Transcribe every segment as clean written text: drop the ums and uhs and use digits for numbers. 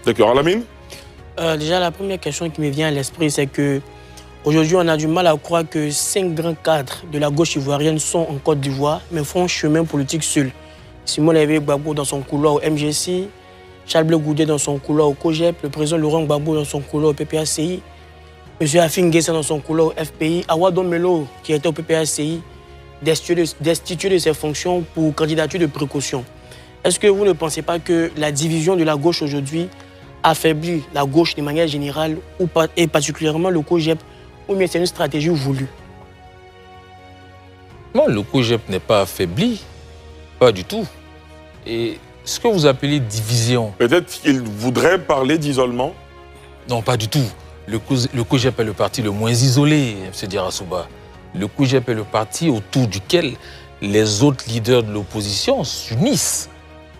D'accord, Alamine? Déjà, la première question qui me vient à l'esprit, c'est que aujourd'hui, on a du mal à croire que 5 grands cadres de la gauche ivoirienne sont en Côte d'Ivoire, mais font chemin politique seuls. Simon Lévé Gbagbo dans son couloir au MGC, Charles Blé Goudé dans son couloir au COGEP, le président Laurent Gbagbo dans son couloir au PPACI, M. Afin Guessa dans son couloir au FPI, Awadon Melo, qui était au PPACI, destitué de ses fonctions pour candidature de précaution. Est-ce que vous ne pensez pas que la division de la gauche aujourd'hui affaiblit la gauche de manière générale, et particulièrement le COGEP, ou bien c'est une stratégie voulue? Non, le COGEP n'est pas affaibli, pas du tout. Et ce que vous appelez division... Peut-être qu'il voudrait parler d'isolement? Non, pas du tout. Le COGEP est le parti le moins isolé, M. Diarra-Souba. Le COGEP est le parti autour duquel les autres leaders de l'opposition s'unissent.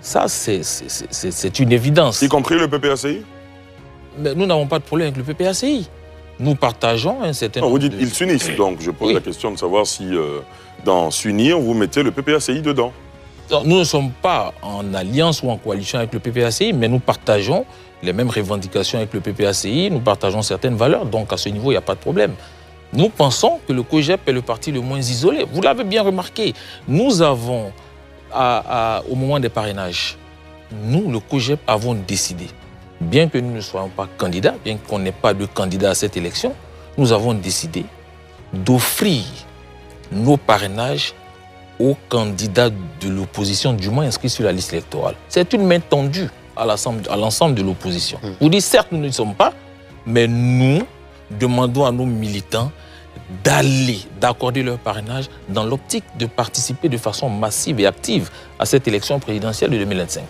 Ça, c'est une évidence. Y compris le PPACI? Mais nous n'avons pas de problème avec le PPACI. Nous partageons un certain nombre Vous dites qu'ils s'unissent, donc je pose la question de savoir si dans s'unir, vous mettez le PPACI dedans. Non, nous ne sommes pas en alliance ou en coalition avec le PPACI, mais nous partageons les mêmes revendications avec le PPACI, nous partageons certaines valeurs, donc à ce niveau, il n'y a pas de problème. Nous pensons que le COGEP est le parti le moins isolé. Vous l'avez bien remarqué, nous avons, au moment des parrainages, nous, le COGEP, avons décidé, bien que nous ne soyons pas candidats, bien qu'on n'ait pas de candidat à cette élection, nous avons décidé d'offrir nos parrainages aux candidats de l'opposition, du moins inscrits sur la liste électorale. C'est une main tendue à l'ensemble de l'opposition. Vous dites, certes, nous ne sommes pas, mais nous demandons à nos militants d'accorder leur parrainage dans l'optique de participer de façon massive et active à cette élection présidentielle de 2025.